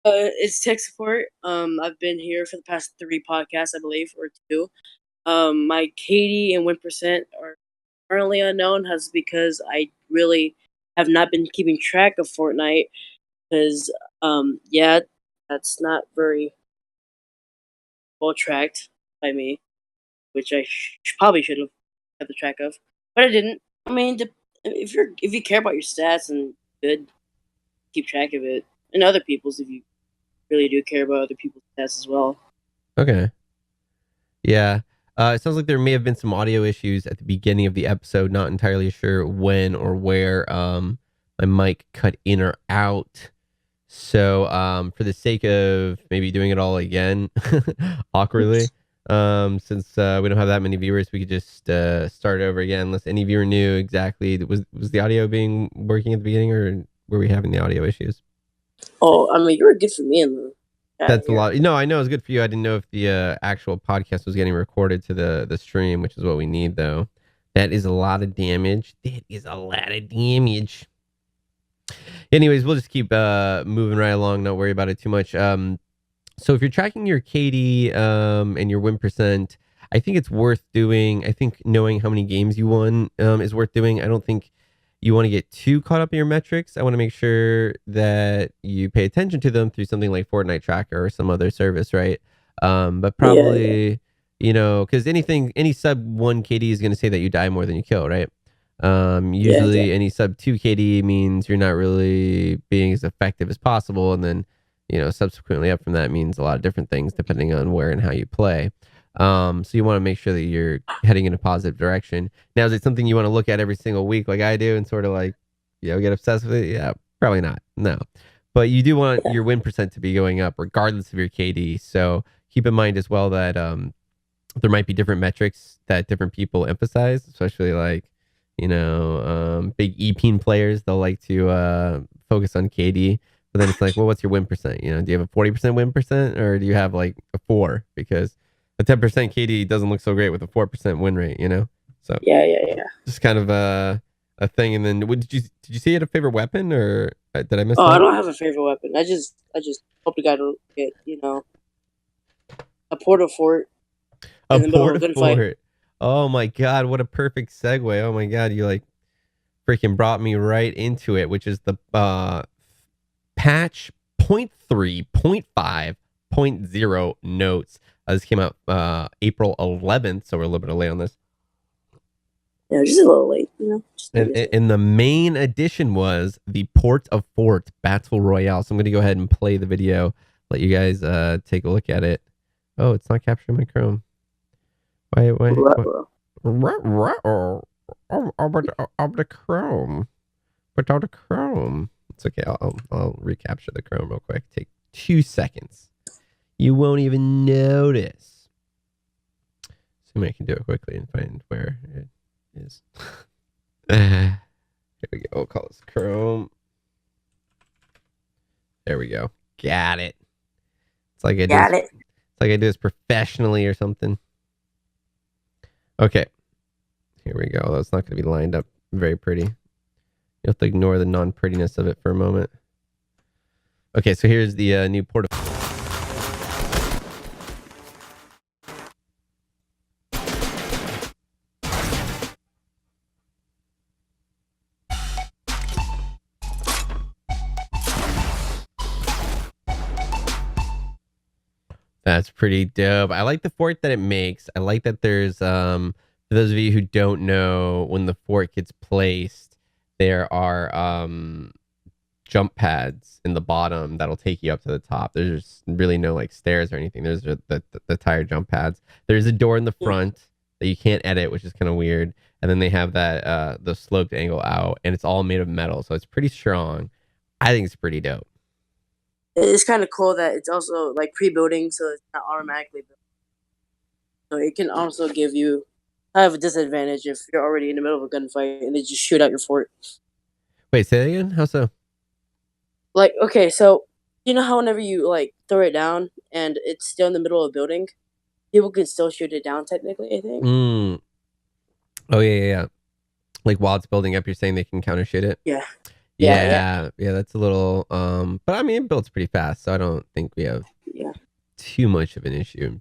It's tech support. I've been here for the past 3 podcasts, I believe, or 2. My KD and win percent are currently unknown, has because I really have not been keeping track of Fortnite. Because, yeah, that's not very well tracked by me, which I probably should have kept the track of, but I didn't. I mean, if you care about your stats and good, keep track of it, and other people's if you really do care about other people's stats as well. Okay. Yeah. It sounds like there may have been some audio issues at the beginning of the episode. Not entirely sure when or where my mic cut in or out. So for the sake of maybe doing it all again awkwardly, since we don't have that many viewers, we could just start over again. Unless any viewer knew exactly was the audio being working at the beginning, or were we having the audio issues? Oh, I mean, you were good for me in the chat That's a here. lot. No, I know it's good for you. I didn't know if the actual podcast was getting recorded to the stream, which is what we need, though. That is a lot of damage. That is a lot of damage. Anyways, we'll just keep moving right along. Not worry about it too much. So if you're tracking your KD and your win percent, I think it's worth doing. I think knowing how many games you won is worth doing. I don't think you want to get too caught up in your metrics. I want to make sure that you pay attention to them through something like Fortnite Tracker or some other service, right? But Yeah. probably, because any sub 1 KD is going to say that you die more than you kill, right? Yeah, Usually exactly. any sub 2 KD means you're not really being as effective as possible. And then, subsequently up from that means a lot of different things depending on where and how you play. So you want to make sure that you're heading in a positive direction. Now, is it something you want to look at every single week like I do and sort of like, get obsessed with it? Yeah, probably not. No. But you do want Yeah. your win percent to be going up regardless of your KD. So keep in mind as well that there might be different metrics that different people emphasize, especially like, big EPeen players. They'll like to focus on KD. But then it's like, well, what's your win percent? Do you have a 40% win percent or do you have like a 4? Because a 10% KD doesn't look so great with a 4% win rate. So Yeah. just kind of a thing. And then did you say you had a favorite weapon or did I miss Oh, I that? don't have a favorite weapon. I just hope the guy to get a portal fort A in the middle of a gunfight. Portafort. Oh my God, what a perfect segue. Oh my God, you like freaking brought me right into it, which is the patch 0.3.5.0 notes. This came out April 11th, so we're a little bit late on this. Yeah, just a little late. Just And, maybe a and the main addition was the Port of Fort Battle Royale. So I'm going to go ahead and play the video, let you guys take a look at it. Oh, it's not capturing my Chrome. Why? little. Of the Chrome. Without the Chrome. It's okay. I'll recapture the Chrome real quick. Take 2 seconds. You won't even notice. Assuming I can do it quickly and find where it is. Here we go. We'll call this Chrome. There we go. Got it. It's like I do this. Got it. It's like I do this professionally or something. Okay. Here we go. That's not going to be lined up very pretty. You have to ignore the non-prettiness of it for a moment. Okay, so here's the new port. That's pretty dope. I like the fort that it makes. I like that there's for those of you who don't know, when the fort gets placed, there are jump pads in the bottom that'll take you up to the top. There's really no like stairs or anything. There's the tire jump pads. There's a door in the Yeah. front that you can't edit, which is kind of weird. And then they have that the sloped angle out, and it's all made of metal, so it's pretty strong. I think it's pretty dope. It's kind of cool that it's also like pre-building, so it's not automatically built. So it can also give you kind of a disadvantage if you're already in the middle of a gunfight and they just shoot out your fort. Wait, say that again? How so? Like, okay, so you know how whenever you like throw it down and it's still in the middle of a building, people can still shoot it down technically, I think. Oh yeah. Like while it's building up, you're saying they can counter shoot it. Yeah. Yeah, that's a little but I mean it builds pretty fast, so I don't think we have too much of an issue.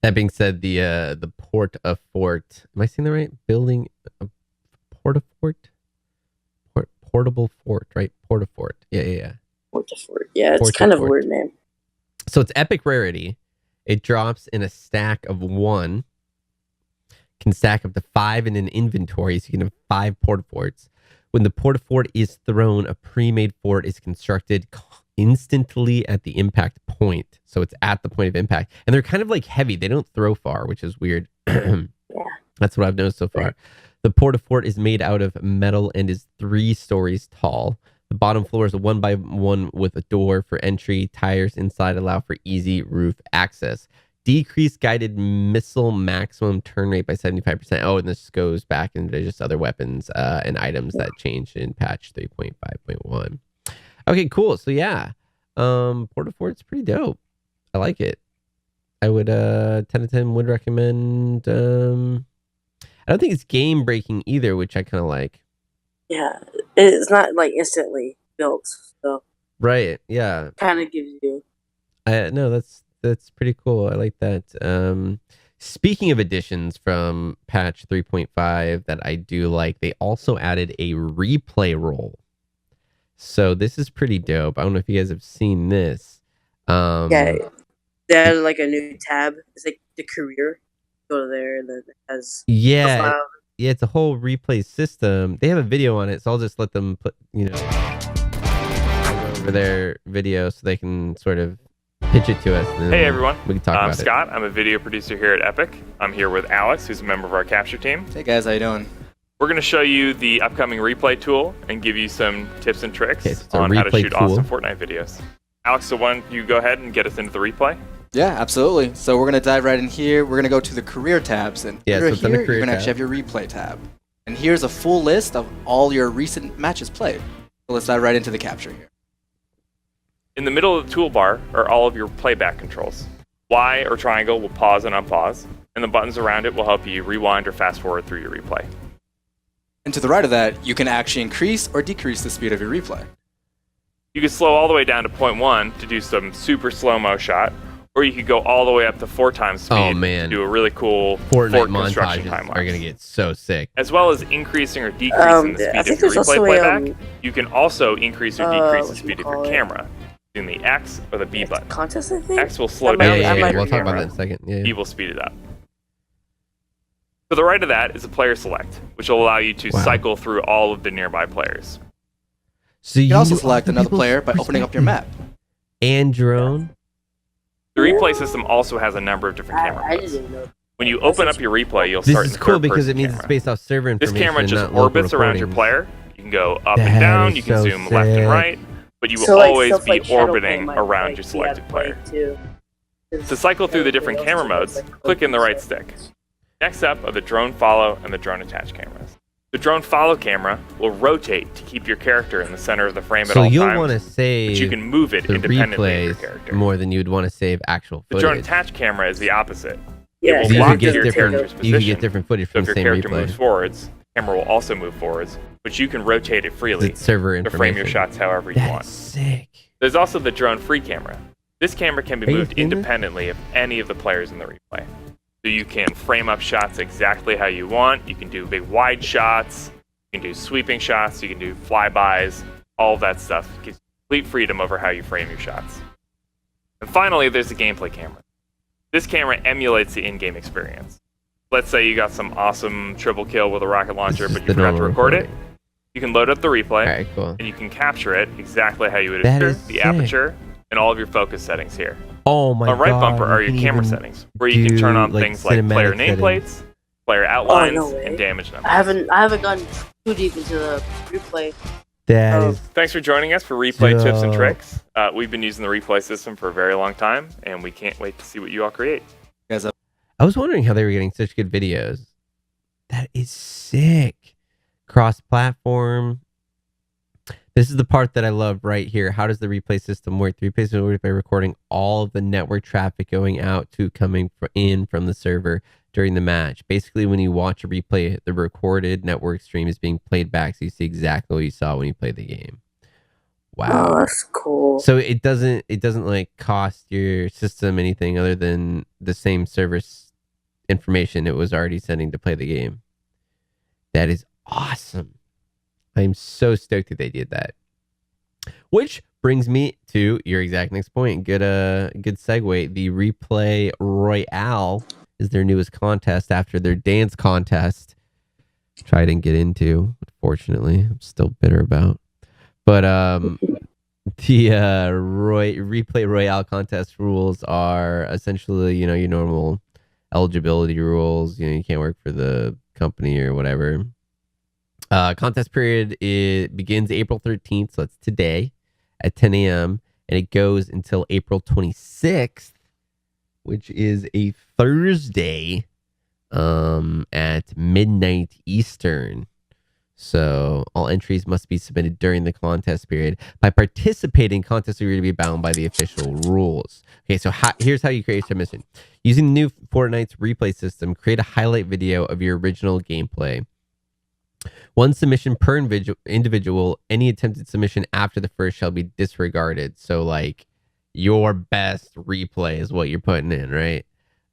That being said, the port of fort, am I saying the right? Building a port of fort? Portable fort, right? Port of fort. Yeah. Port of fort. Yeah, it's kind of a weird name. So it's epic rarity. It drops in a stack of 1. Can stack up to 5 in an inventory, so you can have 5 port forts. When the port fort is thrown, a pre-made fort is constructed instantly at the impact point. So it's at the point of impact. And they're kind of like heavy. They don't throw far, which is weird. That's what I've noticed so far. The port fort is made out of metal and is 3 stories tall. The bottom floor is a 1x1 with a door for entry. Tires inside allow for easy roof access. Decreased guided missile maximum turn rate by 75%. Oh, and this goes back into just other weapons and items that changed in patch 3.5.1. Okay, cool. So yeah, Port Fort's pretty dope. I like it. I would 10 out of 10 would recommend. I don't think it's game breaking either, which I kind of like. Yeah, it's not like instantly built, so right. Yeah, kind of gives you. No, that's pretty cool. I like that. Speaking of additions from patch 3.5 that I do like, they also added a replay role. So this is pretty dope. I don't know if you guys have seen this. Yeah, they added like a new tab. It's like the career. Go there and then it has yeah, it's a whole replay system. They have a video on it, so I'll just let them put over their video so they can sort of pitch it to us. And hey everyone, we can talk about I'm Scott. I'm a video producer here at Epic. I'm here with Alex, who's a member of our capture team. Hey guys, how you doing? We're going to show you the upcoming replay tool and give you some tips and tricks on how to shoot tool. Awesome Fortnite videos. Alex, so why don't you go ahead and get us into the replay? Yeah, absolutely. So we're going to dive right in here. We're going to go to the career tabs, and so under here, you're going to tab. actually have your replay tab. And here's a full list of all your recent matches played. So let's dive right into the capture here. In the middle of the toolbar are all of your playback controls. Y or triangle will pause and unpause, and the buttons around it will help you rewind or fast forward through your replay. And to the right of that, you can actually increase or decrease the speed of your replay. You can slow all the way down to 0.1 to do some super slow-mo shot, or you could go all the way up to 4 times speed to do a really cool Fortnite fort construction montages timeline. Are going to get so sick. As well as increasing or decreasing the speed of your replay playback, you can also increase or decrease the speed of your camera using the X or the B button. Contest, I think? X will slow down the speed of your We'll talk about camera. that in a second. Yeah. B will speed it up. To the right of that is a player select, which will allow you to cycle through all of the nearby players. So you can also select another player by opening up your map. And drone. The replay system also has a number of different camera modes. When you open up your replay, you'll start in the cool because it third-person means camera. it's based off server information. This camera just not local orbits around your recordings. player. You can go up and down, you can so zoom left and right, but you will always be orbiting around your selected player. To cycle through the different camera modes, click in the right stick. Next up are the drone follow and the drone attach cameras. The drone follow camera will rotate to keep your character in the center of the frame at all times. So you'll want to save but you can move it independently of your character. more than you'd want to save actual footage. The drone attach camera is the opposite. Yeah, it so will lock you your character's position. You can get different footage So from if the your same character replay. moves forwards, the camera will also move forwards, but you can rotate it freely It's server to information. frame your shots however you want. That's sick. There's also the drone free camera. This camera can be Are you moved seeing this? independently of any of the players in the replay. So you can frame up shots exactly how you want. You can do big wide shots. You can do sweeping shots. You can do flybys. All of that stuff gives you complete freedom over how you frame your shots. And finally, there's the gameplay camera. This camera emulates the in-game experience. Let's say you got some awesome triple kill with a rocket launcher, but you forgot to record it. You can load up the replay, Alright, cool. and you can capture it exactly how you would That enter, is the sick. aperture, and all of your focus settings here. Oh my god. On right bumper are your you camera can settings, where you can turn on do, things like player cinematic nameplates, player outlines, no way. and damage numbers. I haven't gone too deep into the replay. That is Thanks for joining us for replay tips and dope. tricks. We've been using the replay system for a very long time, and we can't wait to see what you all create. Guys, I was wondering how they were getting such good videos. That is sick. Cross-platform. This is the part that I love right here. How does the replay system work? The replay system works by recording all of the network traffic going out to coming in from the server. during the match. Basically, when you watch a replay, the recorded network stream is being played back, so you see exactly what you saw when you played the game. Wow. Oh, that's cool. So it doesn't like cost your system anything other than the same service information it was already sending to play the game. That is awesome. I'm so stoked that they did that. Which brings me to your exact next point. Good segue. The Replay Royale is their newest contest after their dance contest, which I didn't get into, unfortunately. I'm still bitter about. But the Replay Royale contest rules are essentially, your normal eligibility rules. You can't work for the company or whatever. Contest period, it begins April 13th, so that's today at 10 a.m. and it goes until April 26th, which is a Thursday, at midnight Eastern. So all entries must be submitted during the contest period. By participating, contests are going to be bound by the official rules. Okay, so here's how you create a submission. Using the new Fortnite's replay system, create a highlight video of your original gameplay. One submission per individual. Any attempted submission after the first shall be disregarded. So, like, your best replay is what you're putting in, right?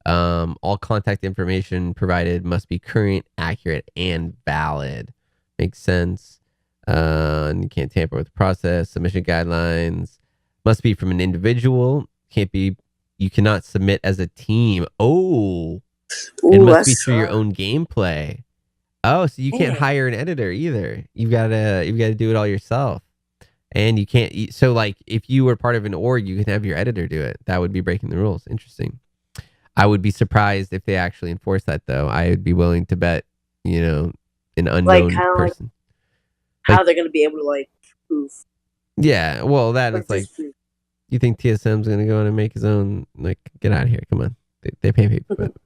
All contact information provided must be current, accurate, and valid. Makes sense. And you can't tamper with the process. Submission guidelines must be from an individual. You cannot submit as a team. It must be through your own gameplay. Oh, so you can't hire an editor either. You've got to do it all yourself. And you can't. So, like, if you were part of an org, you can have your editor do it. That would be breaking the rules. Interesting. I would be surprised if they actually enforce that, though. I would be willing to bet, an unknown person. How they're going to be able to, prove. Yeah, well, that is proof. You think TSM's going to go in and make his own, get out of here. Come on. They pay people for it.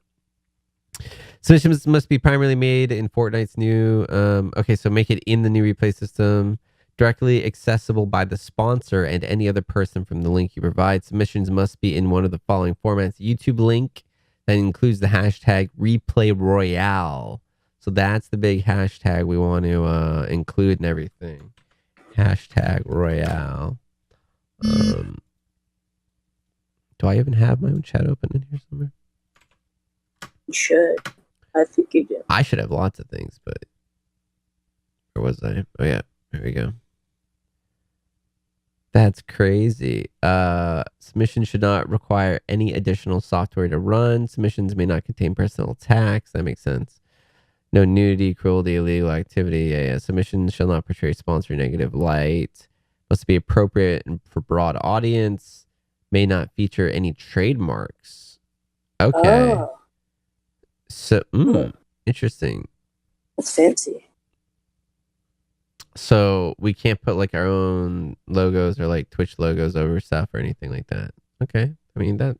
Submissions must be primarily made in Fortnite's new, so make it in the new replay system, directly accessible by the sponsor and any other person from the link you provide. Submissions must be in one of the following formats. YouTube link that includes the hashtag Replay Royale. So that's the big hashtag we want to include in everything. Hashtag Royale. Do I even have my own chat open in here somewhere? You should. I think you do. I should have lots of things, but where was I? Oh yeah, there we go. That's crazy. Submission should not require any additional software to run. Submissions may not contain personal attacks. That makes sense. No nudity, cruelty, illegal activity. Yeah. Submissions shall not portray sponsor negative light. Must be appropriate for broad audience. May not feature any trademarks. Okay. Oh. So, interesting. That's fancy. So we can't put our own logos or Twitch logos over stuff or anything like that. Okay. I mean, that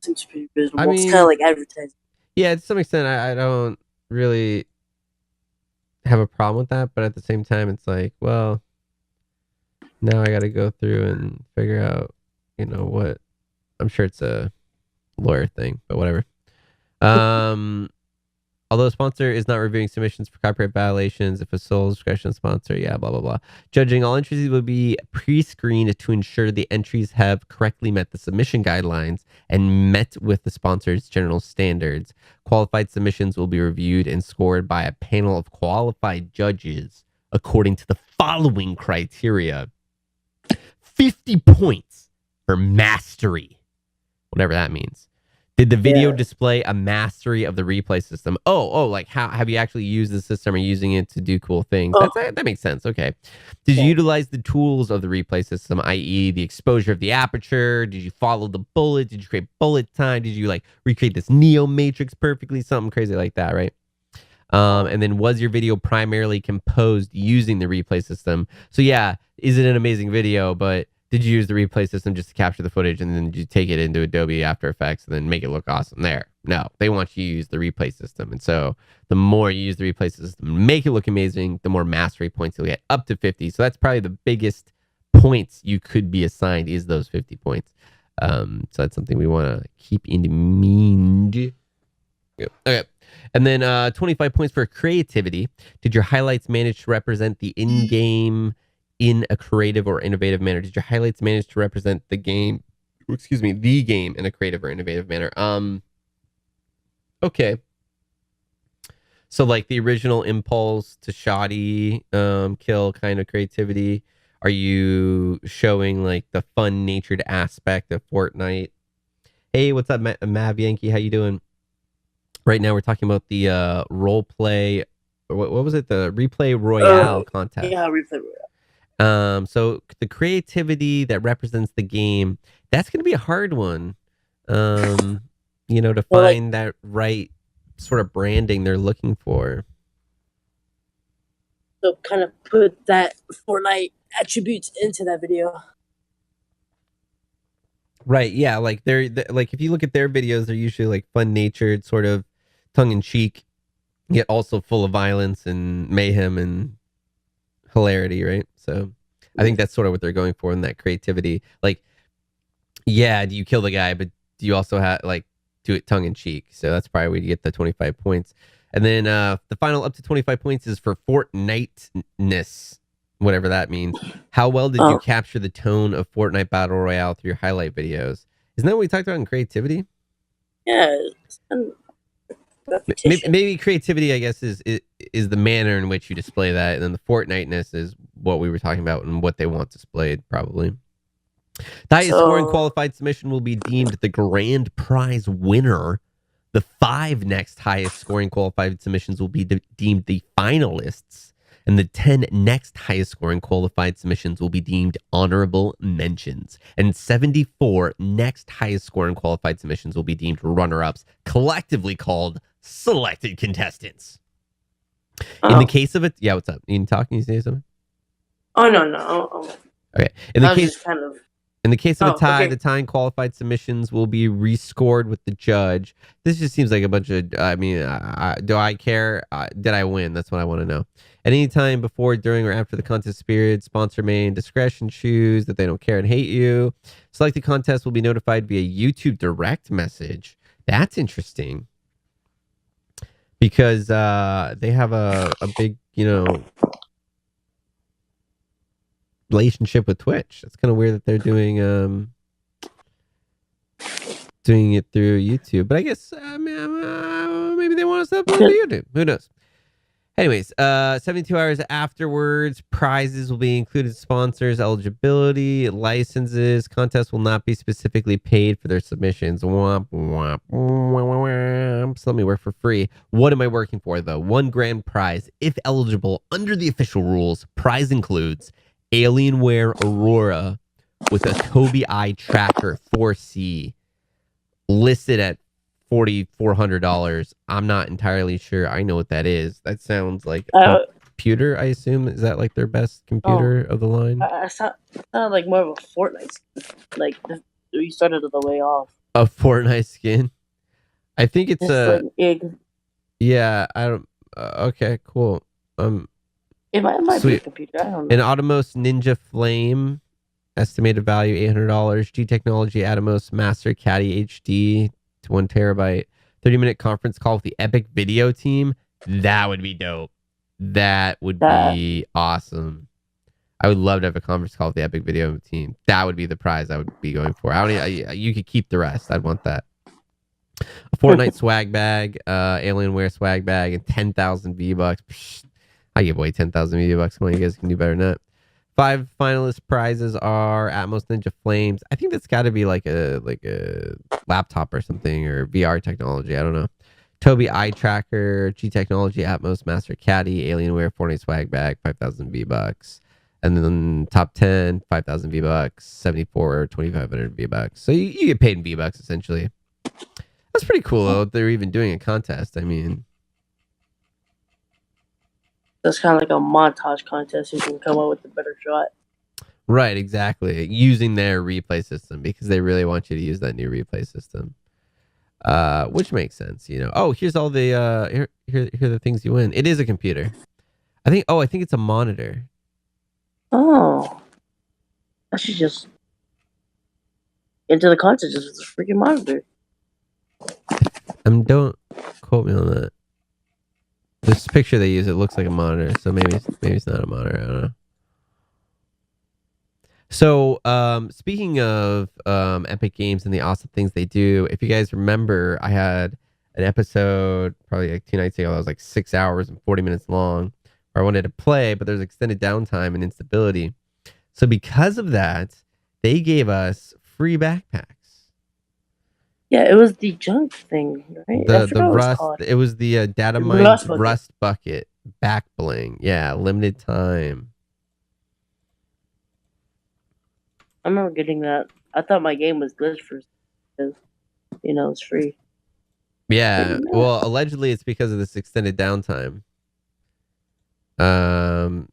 seems pretty reasonable. It's kind of like advertising. Yeah, to some extent, I don't really have a problem with that, but at the same time, it's well, now I got to go through and figure out, what. I'm sure it's a lawyer thing, but whatever. Although a sponsor is not reviewing submissions for copyright violations, if a sole discretion sponsor, blah, blah, blah. Judging all entries will be pre-screened to ensure the entries have correctly met the submission guidelines and met with the sponsor's general standards. Qualified submissions will be reviewed and scored by a panel of qualified judges according to the following criteria. 50 points for mastery, whatever that means. Did the video display a mastery of the replay system? How have you actually used the system or using it to do cool things? That makes sense. Okay. Did you utilize the tools of the replay system, i.e. the exposure of the aperture? Did you follow the bullet? Did you create bullet time? Did you recreate this Neo Matrix perfectly? Something crazy like that, right? And then was your video primarily composed using the replay system? So yeah, is it an amazing video, but did you use the replay system just to capture the footage and then did you take it into Adobe After Effects and then make it look awesome there? No, they want you to use the replay system. And so the more you use the replay system, make it look amazing, the more mastery points you'll get, up to 50. So that's probably the biggest points you could be assigned is those 50 points. So that's something we want to keep in mind. Yep. Okay. And then 25 points for creativity. Did your highlights manage to represent the in-game in a creative or innovative manner? Did your highlights manage to represent the game, the game in a creative or innovative manner? Okay. So like the original impulse to shoddy kill kind of creativity. Are you showing like the fun natured aspect of Fortnite? Hey, what's up, Mav Yankee? How you doing? Right now we're talking about the role play. What was it? The replay Royale contest. Yeah, replay Royale. So the creativity that represents the game, that's going to be a hard one. To find that right sort of branding they're looking for. So kind of put that Fortnite attributes into that video. Right, yeah, like they're like if you look at their videos, they're usually like fun-natured, sort of tongue-in-cheek, yet also full of violence and mayhem and hilarity, right? So I think that's sort of what they're going for in that creativity. Like, yeah, do you kill the guy, but do you also have like do it tongue-in-cheek? So that's probably where you get the 25 points. And then the final up to 25 points is for Fortnite-ness, whatever that means. How well did you capture the tone of Fortnite Battle Royale through your highlight videos? Isn't that what we talked about in creativity? Yeah. Maybe creativity, I guess, is the manner in which you display that, and then the Fortnite-ness is what we were talking about and what they want displayed, probably. The highest scoring qualified submission will be deemed the grand prize winner. The 5 next highest scoring qualified submissions will be deemed the finalists. And the 10 next highest scoring qualified submissions will be deemed honorable mentions. And 74 next highest scoring qualified submissions will be deemed runner-ups, collectively called selected contestants. In the case of it, yeah, what's up? You can talk? Can you say something? Oh, no. Okay. In the case of a tie, the tying qualified submissions will be rescored with the judge. This just seems like a bunch of, do I care? Did I win? That's what I want to know. At any time before, during, or after the contest period, sponsor may in discretion choose that they don't care and hate you. Selected contest will be notified via YouTube direct message. That's interesting. Because they have a big, relationship with Twitch. It's kind of weird that they're doing it through YouTube, but I guess maybe they want us to upload to YouTube. Who knows? Anyways, 72 hours afterwards, prizes will be included. Sponsors, eligibility, licenses. Contests will not be specifically paid for their submissions. Womp, womp, womp. So let me work for free. What am I working for, though? 1 grand prize, if eligible under the official rules. Prize includes Alienware Aurora with a Tobii Eye Tracker 4C listed at $4,400. I'm not entirely sure I know what that is. That sounds like a computer, I assume. Is that like their best computer of the line? It sounded like more of a Fortnite. Like you started the way off. A Fortnite skin? I think it's yeah, I don't. Okay, cool. It might be a computer. I don't know. An Atomos Ninja Flame, estimated value $800. G Technology Atomos Master Caddy HD to 1 terabyte. 30-minute conference call with the Epic Video team. That would be dope. That would be awesome. I would love to have a conference call with the Epic Video team. That would be the prize I would be going for. You could keep the rest. I'd want that. A Fortnite swag bag, Alienware swag bag, and 10,000 V-Bucks. I give away 10,000 V-Bucks. Come on, you guys can do better than that. 5 finalist prizes are Atmos Ninja Flames. I think that's got to be like a laptop or something, or VR technology. I don't know. Tobii Eye Tracker, G Technology Atmos Master Caddy, Alienware Fortnite swag bag, 5,000 V-Bucks. And then top 10, 5,000 V-Bucks, 74, 2,500 V-Bucks. So you get paid in V-Bucks essentially. That's pretty cool though. They're even doing a contest. I mean, that's kind of like a montage contest. You can come up with a better shot. Right, exactly. Using their replay system because they really want you to use that new replay system. Which makes sense, Oh, here's all the here are the things you win. It is a computer. I think it's a monitor. Oh. I should just into the contest just with a freaking monitor. Don't Quote me on that. This picture they use, it looks like a monitor, so maybe it's not a monitor. I don't know. So, speaking of Epic Games and the awesome things they do, if you guys remember, I had an episode probably like 2 nights ago that was like 6 hours and 40 minutes long, where I wanted to play, but there's extended downtime and instability. So because of that, they gave us free backpacks. Yeah, it was the junk thing, right? I The forgot what it was rust. called. It was the data mine rust bucket back bling. Yeah, limited time. I remember getting that. I thought my game was glitched for because it's free. Yeah. Well, allegedly it's because of this extended downtime. I'll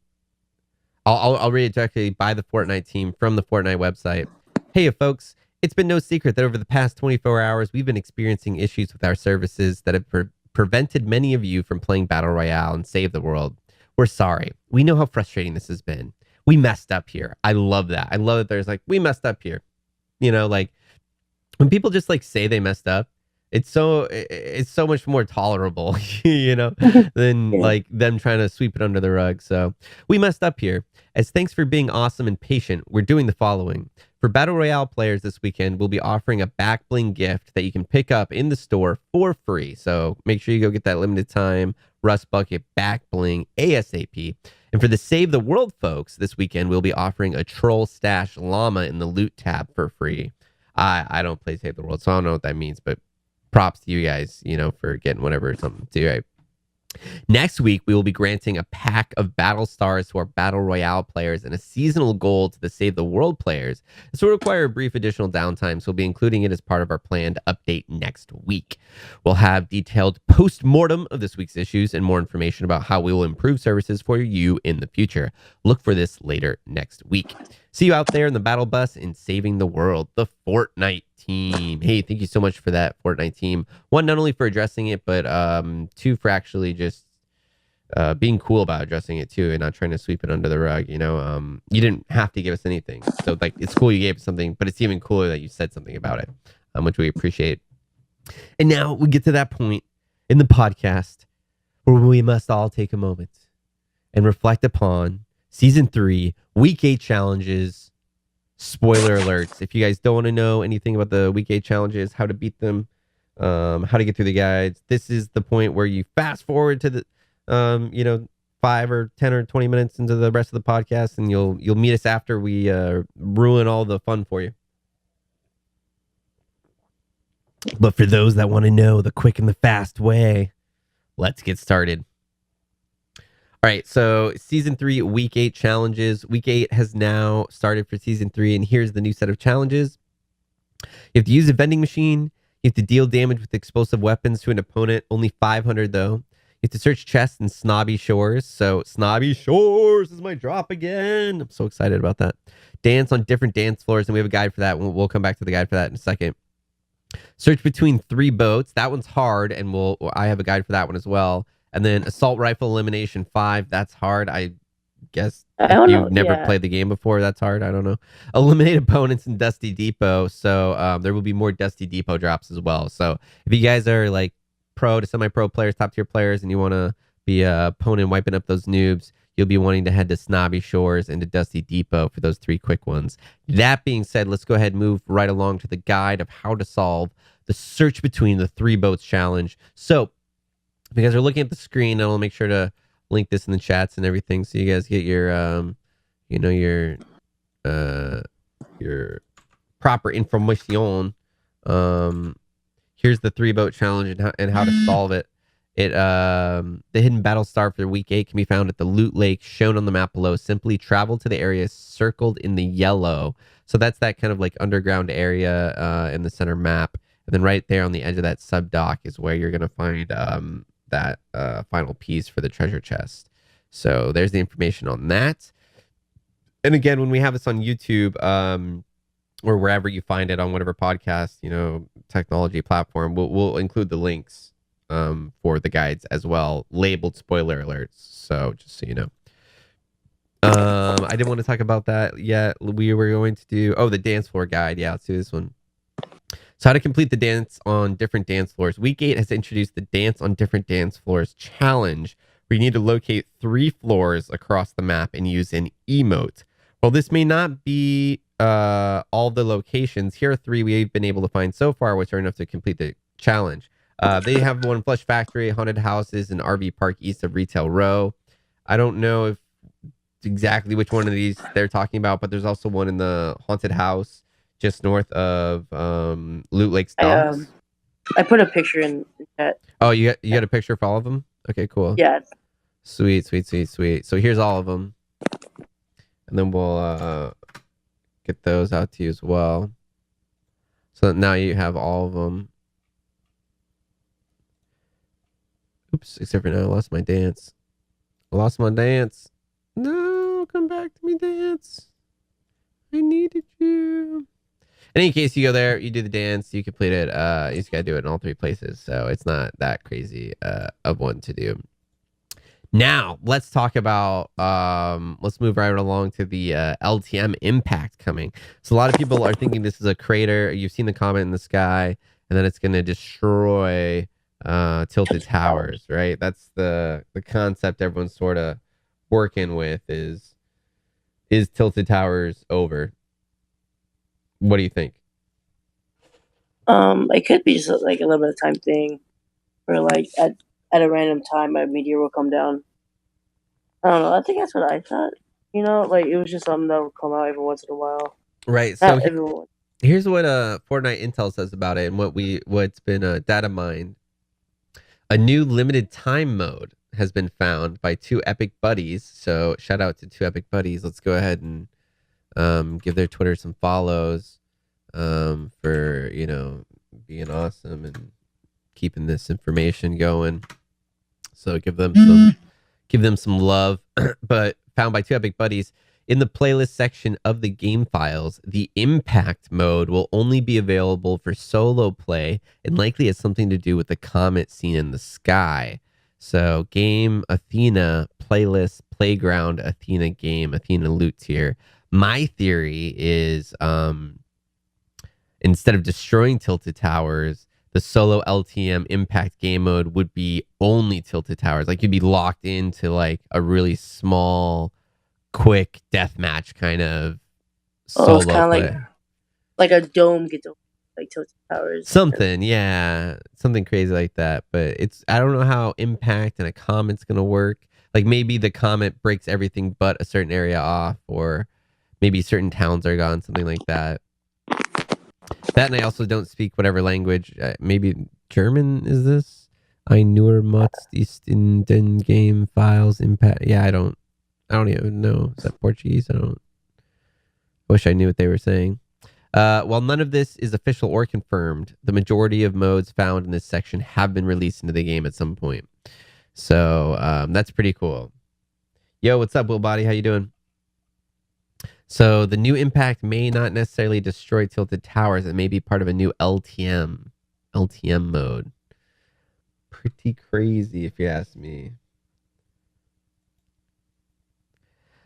read it directly by the Fortnite team from the Fortnite website. Hey, folks. It's been no secret that over the past 24 hours, we've been experiencing issues with our services that have prevented many of you from playing Battle Royale and Save the World. We're sorry. We know how frustrating this has been. We messed up here. I love that. I love that there's like, we messed up here. Like when people just like say they messed up, it's so much more tolerable, than like them trying to sweep it under the rug. So we messed up here. As thanks for being awesome and patient, we're doing the following. For Battle Royale players this weekend, we'll be offering a back bling gift that you can pick up in the store for free. So make sure you go get that limited time Rust Bucket back bling ASAP. And for the Save the World folks, this weekend, we'll be offering a Troll Stash Llama in the loot tab for free. I don't play Save the World, so I don't know what that means, but props to you guys, for getting whatever something to, right? Next week, we will be granting a pack of battle stars to our Battle Royale players and a seasonal gold to the Save the World players. This will require a brief additional downtime, so we'll be including it as part of our planned update next week. We'll have detailed post-mortem of this week's issues and more information about how we will improve services for you in the future. Look for this later next week. See you out there in the battle bus in Saving the World, the Fortnite team. Hey, thank you so much for that, Fortnite team. One, not only for addressing it, but two, for actually just being cool about addressing it too and not trying to sweep it under the rug. You didn't have to give us anything. So like, it's cool you gave us something, but it's even cooler that you said something about it, which we appreciate. And now we get to that point in the podcast where we must all take a moment and reflect upon Season 3, Week 8 challenges. Spoiler alerts. If you guys don't want to know anything about the Week 8 challenges, how to beat them, how to get through the guides, this is the point where you fast forward to the 5 or 10 or 20 minutes into the rest of the podcast, and you'll meet us after we ruin all the fun for you. But for those that want to know the quick and the fast way, let's get started. All right, so Season 3, Week 8 challenges. Week 8 has now started for Season 3, and here's the new set of challenges. You have to use a vending machine. You have to deal damage with explosive weapons to an opponent. Only 500, though. You have to search chests in Snobby Shores. So Snobby Shores is my drop again. I'm so excited about that. Dance on different dance floors, and we have a guide for that. We'll come back to the guide for that in a second. Search between 3 boats. That one's hard, and I have a guide for that one as well. And then Assault Rifle Elimination 5. That's hard. I guess if you've never played the game before, that's hard. I don't know. Eliminate opponents in Dusty Depot. So there will be more Dusty Depot drops as well. So if you guys are like pro to semi-pro players, top tier players, and you want to be a opponent wiping up those noobs, you'll be wanting to head to Snobby Shores and to Dusty Depot for those 3 quick ones. That being said, let's go ahead and move right along to the guide of how to solve the search between the 3 boats challenge. So if you guys are looking at the screen, I'll make sure to link this in the chats and everything, so you guys get your proper information. Here's the 3 boat challenge and how to solve it. The hidden battle star for Week 8 can be found at the loot lake shown on the map below. Simply travel to the area circled in the yellow. So that's that kind of like underground area in the center map. And then right there on the edge of that sub dock is where you're gonna find that final piece for the treasure chest. So there's the information on that. And again, when we have this on YouTube, or wherever you find it on whatever podcast, technology platform, we'll include the links for the guides as well, labeled spoiler alerts. So just so you know. I didn't want to talk about that yet. We were going to do the dance floor guide. Yeah, let's do this one. So how to complete the dance on different dance floors. Week 8 has introduced the Dance on Different Dance Floors challenge, where you need to locate 3 floors across the map and use an emote. While this may not be all the locations, here are 3 we've been able to find so far, which are enough to complete the challenge. They have one Flush Factory, Haunted Houses, and RV Park east of Retail Row. I don't know if exactly which one of these they're talking about, but there's also one in the Haunted House just north of Loot Lake Docks. I put a picture in chat. Oh, you got a picture for all of them? Okay, cool. Yeah. Sweet. So here's all of them, and then we'll get those out to you as well. So now you have all of them. Oops, except for now I lost my dance. No, come back to me, dance. I needed you. In any case, you go there, you do the dance, you complete it. You just gotta do it in all 3 places, so it's not that crazy of one to do. Now, let's talk about, let's move right along to the LTM impact coming. So a lot of people are thinking this is a crater. You've seen the comet in the sky, and then it's going to destroy Tilted Towers, right? That's the concept everyone's sort of working with is Tilted Towers over? What do you think? It could be just like a little bit of time thing, or like at a random time a meteor will come down. I don't know. I think that's what I thought. You know, like it was just something that would come out every once in a while. Right. Not So everyone. here's what Fortnite Intel says about it, and what's been data mined. A new limited time mode has been found by 2 epic buddies. So shout out to 2 epic buddies. Let's go ahead and give their Twitter some follows for being awesome and keeping this information going. So give them some love. But found by 2 epic buddies. In the playlist section of the game files, the impact mode will only be available for solo play and likely has something to do with the comet seen in the sky. So game Athena, playlist, playground, Athena game, Athena loot tier. My theory is instead of destroying Tilted Towers, the solo LTM impact game mode would be only Tilted Towers. Like you'd be locked into like a really small, quick deathmatch kind of solo it's kind of play. like a dome gets like Tilted Towers. Something, yeah, something crazy like that. But I don't know how impact and a comet's gonna work. Like maybe the comet breaks everything but a certain area off, or maybe certain towns are gone, something like that. That, and I also don't speak whatever language. Maybe German is this? I nur mutz ist in den game files impact. Yeah, I don't even know. Is that Portuguese? I wish I knew what they were saying. While none of this is official or confirmed, the majority of modes found in this section have been released into the game at some point. So that's pretty cool. Yo, what's up, Will Body? How you doing? So the new impact may not necessarily destroy Tilted Towers. It may be part of a new LTM mode. Pretty crazy, if you ask me.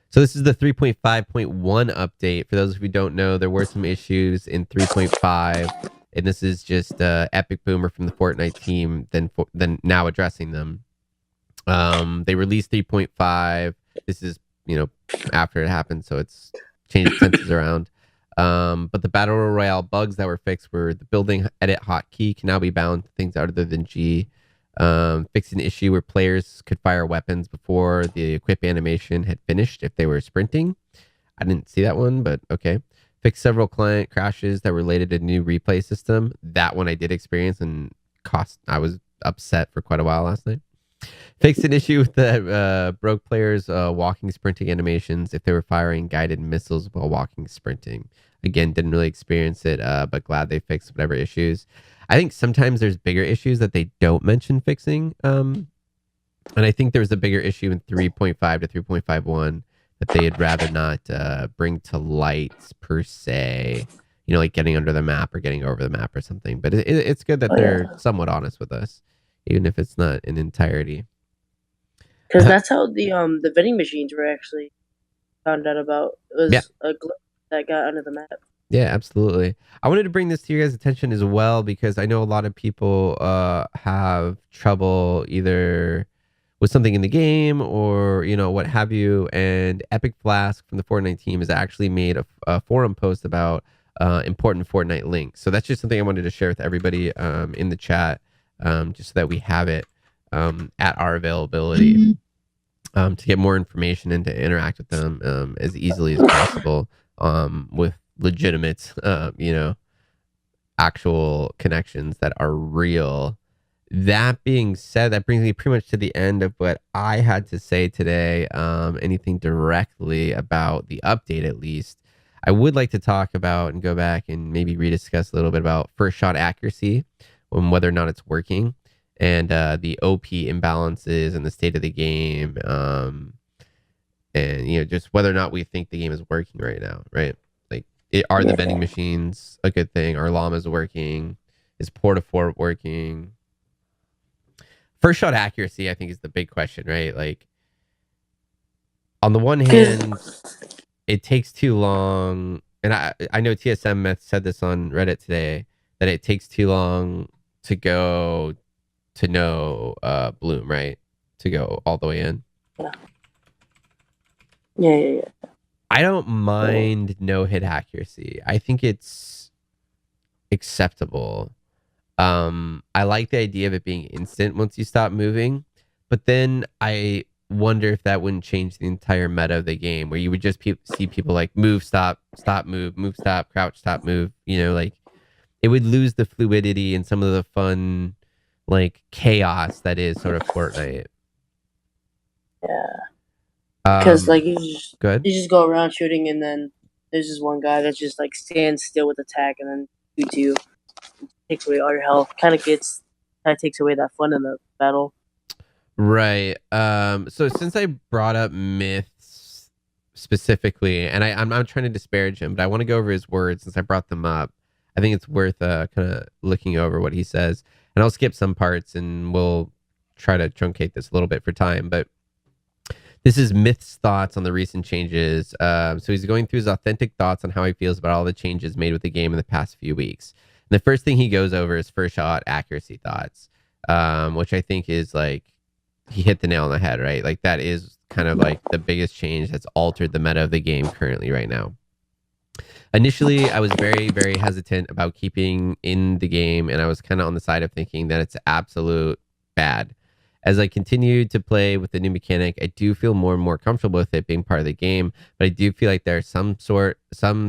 So this is the 3.5.1 update. For those of you who don't know, there were some issues in 3.5, and this is just Epic Boomer from the Fortnite team then now addressing them. They released 3.5. This is, after it happened, so it's changed senses around. But the Battle Royale bugs that were fixed were the building edit hotkey can now be bound to things other than G. Fixed an issue where players could fire weapons before the equip animation had finished if they were sprinting. I didn't see that one, but okay. Fixed several client crashes that were related to new replay system. That one I did experience and I was upset for quite a while last night. Fixed an issue with the broke players' walking sprinting animations if they were firing guided missiles while walking sprinting. Again, didn't really experience it, but glad they fixed whatever issues. I think sometimes there's bigger issues that they don't mention fixing. And I think there was a bigger issue in 3.5 to 3.51 that they'd rather not bring to light per se. Like getting under the map or getting over the map or something. But it's good that they're somewhat honest with us, even if it's not in entirety. Because that's how the vending machines were actually found out about. It was a glitch that got under the map. Yeah, absolutely. I wanted to bring this to your guys' attention as well because I know a lot of people have trouble either with something in the game or what have you. And Epic Flask from the Fortnite team has actually made a forum post about important Fortnite links. So that's just something I wanted to share with everybody in the chat, just so that we have it at our availability to get more information and to interact with them as easily as possible with legitimate, actual connections that are real. That being said, that brings me pretty much to the end of what I had to say today. Anything directly about the update, at least. I would like to talk about and go back and maybe rediscuss a little bit about first shot accuracy and whether or not it's working, and the OP imbalances and the state of the game, and just whether or not we think the game is working right now, right? Like, are the vending machines a good thing? Are llamas working? Is Port-a-Fort working? First shot accuracy, I think, is the big question, right? Like, on the one hand, it takes too long, and I know TSM Meth said this on Reddit today, that it takes too long to go to no bloom, right? To go all the way in. Yeah. I don't mind no hit accuracy. I think it's acceptable. I like the idea of it being instant once you stop moving, but then I wonder if that wouldn't change the entire meta of the game, where you would just see people like move, stop, move, move, stop, crouch, stop, move. Like, it would lose the fluidity and some of the fun, like, chaos that is sort of Fortnite. Yeah. Because you just go around shooting, and then there's this one guy that just like stands still with attack, and then shoots you, takes away all your health. Kind of takes away that fun in the battle. Right. So since I brought up myths specifically, and I'm not trying to disparage him, but I want to go over his words since I brought them up. I think it's worth kind of looking over what he says, and I'll skip some parts, and we'll try to truncate this a little bit for time, but. This is Myth's thoughts on the recent changes. So he's going through his authentic thoughts on how he feels about all the changes made with the game in the past few weeks. And the first thing he goes over is first shot accuracy thoughts, which I think is like, he hit the nail on the head, right? Like, that is kind of like the biggest change that's altered the meta of the game currently right now. Initially, I was very, very hesitant about keeping in the game, and I was kind of on the side of thinking that it's absolute bad. As I continued to play with the new mechanic, I do feel more and more comfortable with it being part of the game, but I do feel like there are some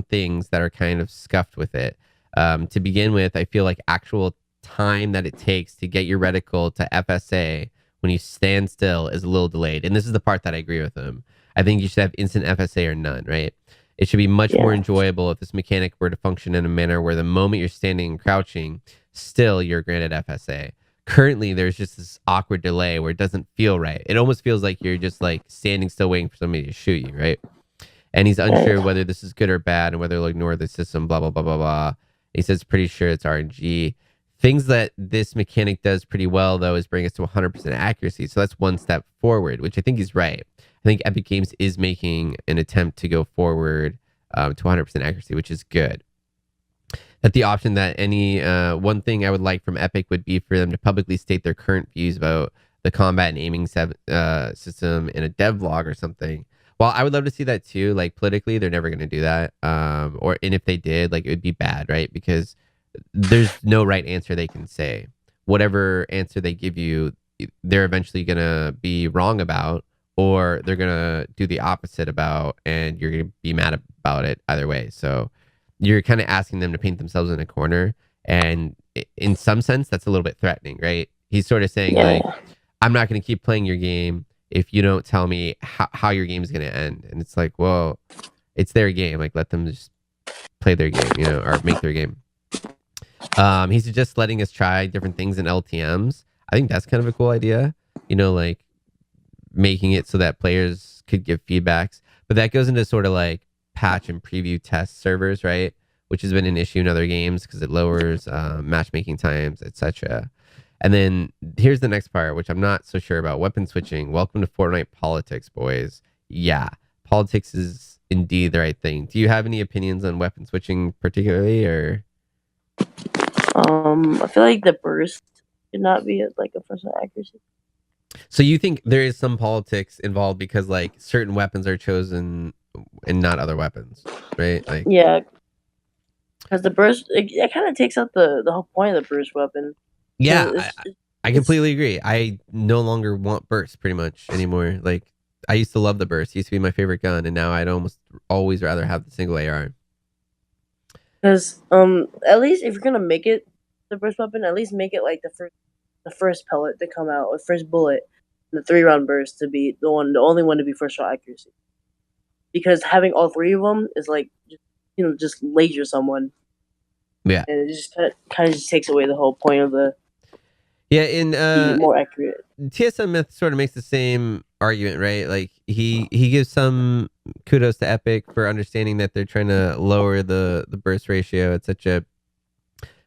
things that are kind of scuffed with it. To begin with, I feel like actual time that it takes to get your reticle to FSA when you stand still is a little delayed. And this is the part that I agree with him. I think you should have instant FSA or none, right? It should be much more enjoyable if this mechanic were to function in a manner where the moment you're standing and crouching, still you're granted FSA. Currently, there's just this awkward delay where it doesn't feel right. It almost feels like you're just like standing still waiting for somebody to shoot you, right? And he's unsure whether this is good or bad and whether he'll ignore the system, blah, blah, blah, blah, blah. He says pretty sure it's RNG. Things that this mechanic does pretty well, though, is bring us to 100% accuracy. So that's one step forward, which I think he's right. I think Epic Games is making an attempt to go forward to 100% accuracy, which is good. That the option that any one thing I would like from Epic would be for them to publicly state their current views about the combat and aiming system in a devlog or something. Well, I would love to see that too. Like, politically, they're never going to do that. And if they did, like, it would be bad, right? Because there's no right answer they can say. Whatever answer they give you, they're eventually going to be wrong about, or they're going to do the opposite about, and you're going to be mad about it either way. So you're kind of asking them to paint themselves in a corner, and in some sense that's a little bit threatening, right? He's sort of saying like, I'm not going to keep playing your game if you don't tell me how your game is going to end. And it's like, well, it's their game, like, let them just play their game, or make their game. He's just letting us try different things in LTMs. I think that's kind of a cool idea, like making it so that players could give feedbacks, but that goes into sort of like patch and preview test servers, right? Which has been an issue in other games because it lowers matchmaking times, etc. And then here's the next part, which I'm not so sure about. Weapon switching. Welcome to Fortnite politics, boys. Yeah, politics is indeed the right thing. Do you have any opinions on weapon switching particularly, or? I feel like the burst should not be like a first accuracy. So you think there is some politics involved because like certain weapons are chosen and not other weapons, right? Like Yeah, because the burst it kind of takes out the whole point of the burst weapon. yeah, I It's completely agree. I no longer want burst pretty much anymore. Like I used to love the burst; it used to be my favorite gun, and now I'd almost always rather have the single AR. because at least if you're gonna make it the burst weapon, at least make it like the first pellet to come out, or first bullet, the 3-round burst to be the only one to be first shot accuracy. Because having all three of them is like, just laser someone. Yeah, And it just kind of just takes away the whole point of the yeah. In more accurate. TSM Myth sort of makes the same argument, right? Like he gives some kudos to Epic for understanding that they're trying to lower the burst ratio at such a.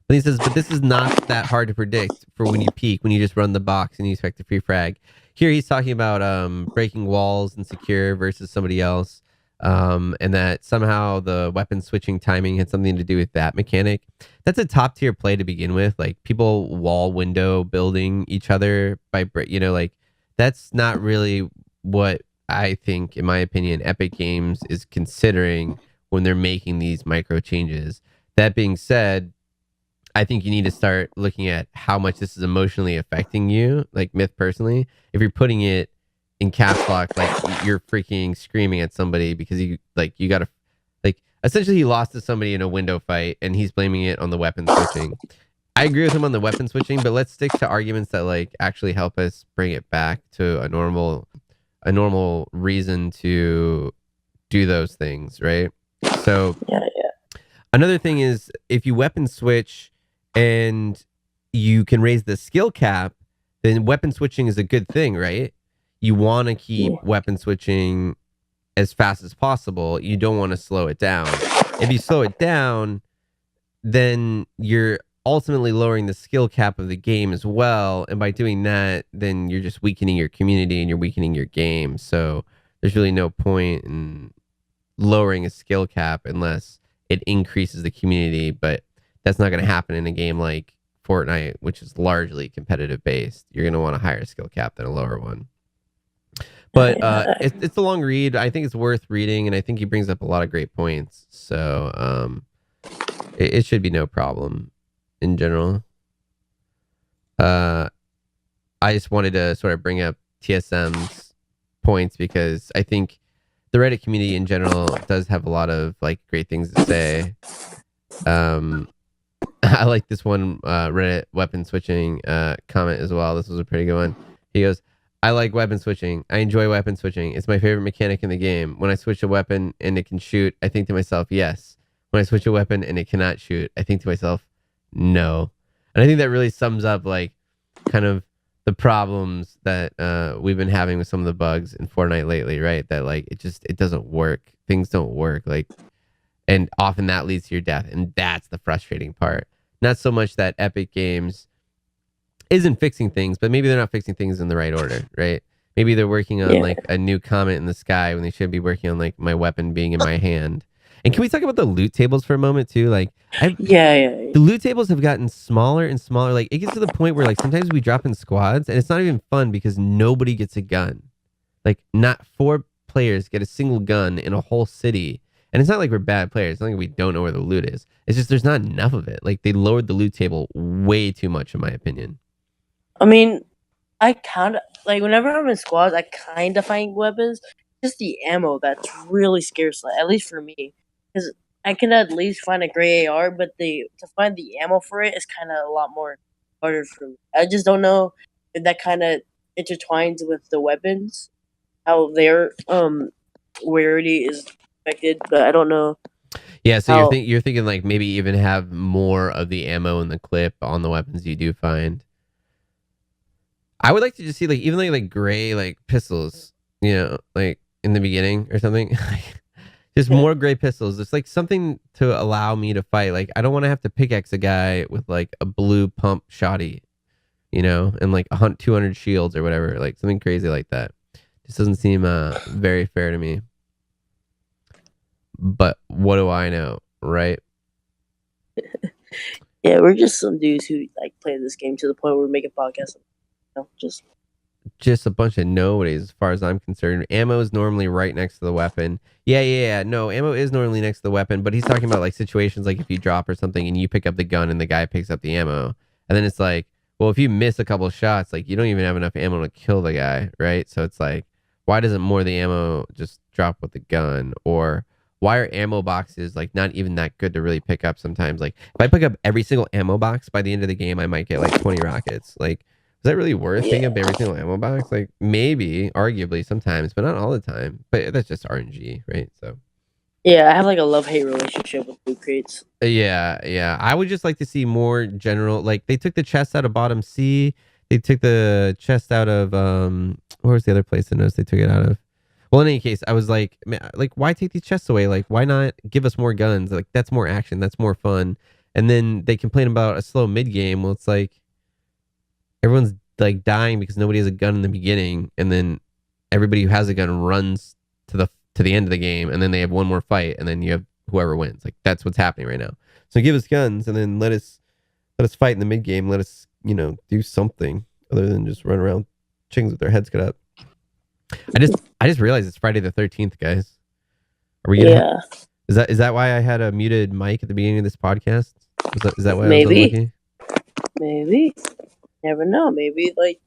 But he says, but this is not that hard to predict for when you peak, when you just run the box and you expect a free frag. Here he's talking about breaking walls and secure versus somebody else, and that somehow the weapon switching timing had something to do with that mechanic. That's a top tier play to begin with. Like people wall window building each other by like that's not really what I think, in my opinion, Epic Games is considering when they're making these micro changes. That being said, I think you need to start looking at how much this is emotionally affecting you, like Myth personally. If you're putting it in caps lock, like you're freaking screaming at somebody because you got to, like, essentially he lost to somebody in a window fight and he's blaming it on the weapon switching. I agree with him on the weapon switching, but let's stick to arguments that like actually help us bring it back to a normal reason to do those things, right? So Yeah. another thing is if you weapon switch and you can raise the skill cap, then weapon switching is a good thing, right? You want to keep weapon switching as fast as possible. You don't want to slow it down. If you slow it down, then you're ultimately lowering the skill cap of the game as well. And by doing that, then you're just weakening your community and you're weakening your game. So there's really no point in lowering a skill cap unless it increases the community. But that's not going to happen in a game like Fortnite, which is largely competitive based. You're going to want a higher skill cap than a lower one. But it's a long read. I think it's worth reading, and I think he brings up a lot of great points. So it should be no problem in general. I just wanted to sort of bring up TSM's points because I think the Reddit community in general does have a lot of like great things to say. I like this one Reddit weapon switching comment as well. This was a pretty good one. He goes, I like weapon switching. I enjoy weapon switching. It's my favorite mechanic in the game. When I switch a weapon and it can shoot, I think to myself, yes. When I switch a weapon and it cannot shoot, I think to myself, no. And I think that really sums up like kind of the problems that we've been having with some of the bugs in Fortnite lately, right? That like it doesn't work. Things don't work. Like, and often that leads to your death. And that's the frustrating part. Not so much that Epic Games isn't fixing things, but maybe they're not fixing things in the right order, right? Maybe they're working on like a new comet in the sky when they should be working on like my weapon being in my hand. And can we talk about the loot tables for a moment too? Like, the loot tables have gotten smaller and smaller. Like, it gets to the point where like sometimes we drop in squads and it's not even fun because nobody gets a gun. Like, not 4 players get a single gun in a whole city. And it's not like we're bad players. It's not like we don't know where the loot is. It's just there's not enough of it. Like, they lowered the loot table way too much, in my opinion. I mean, I kind of like whenever I'm in squads, I kind of find weapons. Just the ammo that's really scarce, like, at least for me, because I can at least find a gray AR, but to find the ammo for it is kind of a lot more harder for me. I just don't know if that kind of intertwines with the weapons, how their rarity is affected, but I don't know. Yeah, so you're thinking like maybe even have more of the ammo in the clip on the weapons you do find. I would like to just see like even like gray like pistols, you know, like in the beginning or something. Just more gray pistols. It's like something to allow me to fight. Like I don't want to have to pickaxe a guy with like a blue pump shoddy, you know, and like 200 shields or whatever, like something crazy like that. Just doesn't seem very fair to me. But what do I know, right? Yeah, we're just some dudes who like play this game to the point where we make a podcast. Just a bunch of nobodies as far as I'm concerned. Ammo is normally right next to the weapon. Yeah. No, ammo is normally next to the weapon, but he's talking about like situations like if you drop or something and you pick up the gun and the guy picks up the ammo. And then it's like, well, if you miss a couple of shots, like you don't even have enough ammo to kill the guy, right? So it's like, why doesn't more of the ammo just drop with the gun? Or why are ammo boxes like not even that good to really pick up sometimes? Like if I pick up every single ammo box by the end of the game, I might get like 20 rockets. Like, is that really worth picking up every single ammo box? Like maybe, arguably sometimes, but not all the time. But that's just RNG, right? So Yeah, I have like a love-hate relationship with loot crates. yeah. I would just like to see more general. Like they took the chest out of bottom C. They took the chest out of where was the other place I noticed they took it out of? Well, in any case, I was like, man, like why take these chests away? Like why not give us more guns? Like that's more action, that's more fun. And then they complain about a slow mid game. Well, it's like everyone's like dying because nobody has a gun in the beginning, and then everybody who has a gun runs to the end of the game, and then they have one more fight, and then you have whoever wins. Like that's what's happening right now. So give us guns, and then let us fight in the mid game. Let us do something other than just run around chickens with their heads cut up. I just realized it's Friday the 13th, guys. Are we gonna? Yeah. Is that why I had a muted mic at the beginning of this podcast? Is that why Maybe. I was unlucky? Maybe. Never know. Maybe like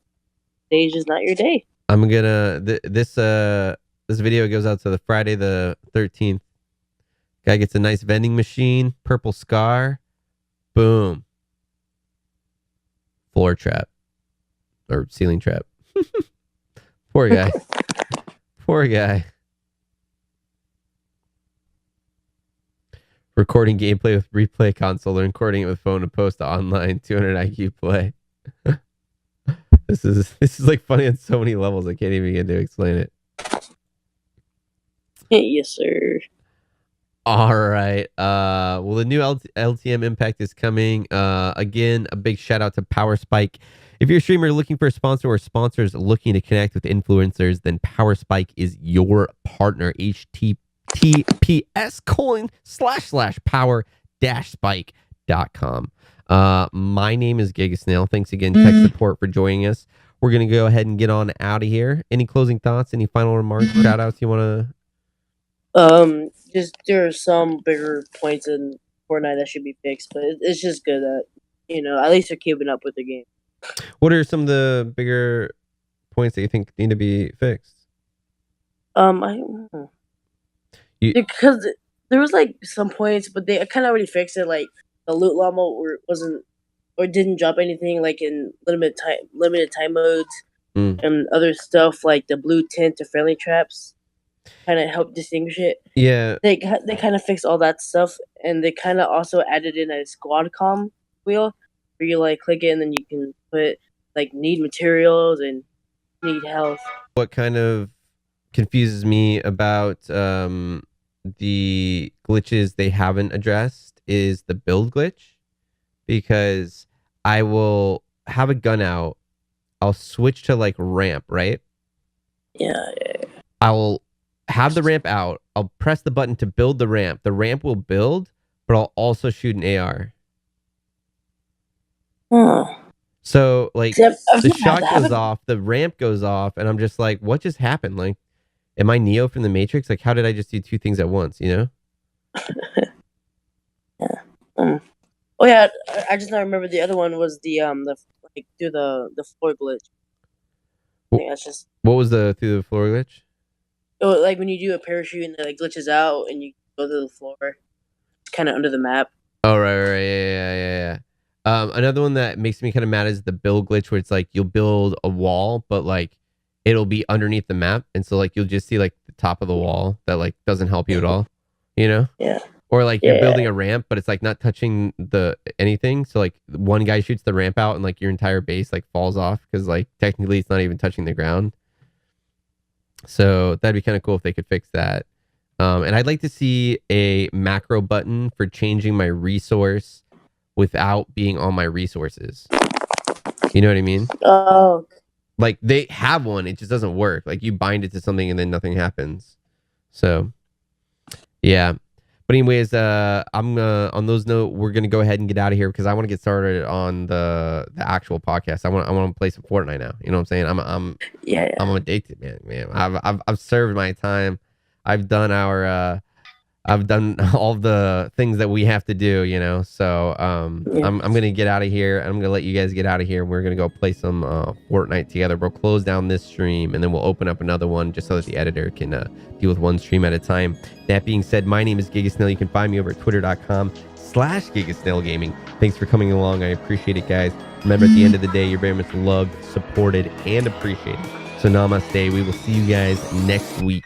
today's just not your day. I'm gonna this video goes out to the Friday the 13th. Guy gets a nice vending machine, purple scar, boom, floor trap or ceiling trap. Poor guy. Poor guy. Recording gameplay with replay console or recording it with phone to post to online 200 IQ play. This is like funny on so many levels. I can't even get to explain it. Yes, sir. All right. Well, the new LTM Impact is coming. Again, a big shout out to Power Spike. If you're a streamer looking for a sponsor or sponsors looking to connect with influencers, then Power Spike is your partner. https://power-spike.com. My name is Gigasnail. Thanks again, tech support, for joining us. We're going to go ahead and get on out of here. Any closing thoughts? Any final remarks, shout outs you want to? Just there are some bigger points in Fortnite that should be fixed, but it's just good that at least they're keeping up with the game. What are some of the bigger points that you think need to be fixed? I don't know. Because there was like some points, but they kind of already fixed it. Like the loot llama didn't drop anything like in limited time modes and other stuff like the blue tint to friendly traps. Kind of help distinguish it. Yeah, they kind of fixed all that stuff, and they kind of also added in a squad comm wheel where you like click it and then you can put like need materials and need health. What kind of confuses me about the glitches they haven't addressed is the build glitch, because I will have a gun out, I'll switch to like ramp, right? Yeah. I'll have the ramp out. I'll press the button to build the ramp. The ramp will build, but I'll also shoot an AR. So like the shot goes off, the ramp goes off, and I'm just like, what just happened? Like, am I Neo from the Matrix? Like, how did I just do two things at once? You know? Yeah. Oh yeah, I just now remember the other one was the like through the floor glitch. I think that's just. What was the through the floor glitch? Oh, like when you do a parachute and it like glitches out and you go to the floor, it's kind of under the map. Oh right, yeah. Another one that makes me kind of mad is the build glitch, where it's like you'll build a wall, but like it'll be underneath the map, and so like you'll just see like the top of the wall that like doesn't help you at all, you know? Yeah. Or like you're building a ramp, but it's like not touching the anything. So like one guy shoots the ramp out, and like your entire base like falls off because like technically it's not even touching the ground. So that'd be kind of cool if they could fix that. And I'd like to see a macro button for changing my resource without being on my resources. You know what I mean? Oh. Like they have one, it just doesn't work. Like you bind it to something and then nothing happens. So Yeah. But anyways, I'm on those note, we're gonna go ahead and get out of here because I want to get started on the actual podcast. I want to play some Fortnite now. You know what I'm saying? Yeah. I'm addicted, man. I've served my time. I've done I've done all the things that we have to do, you know. So Yeah. I'm gonna get out of here. I'm gonna let you guys get out of here. We're gonna go play some Fortnite together. We'll close down this stream and then we'll open up another one just so that the editor can deal with one stream at a time. That being said, my name is Gigasnail. You can find me over at twitter.com/Gigasnail Gaming. Thanks for coming along. I appreciate it, guys. Remember, at the end of the day, you're very much loved, supported, and appreciated. So namaste. We will see you guys next week.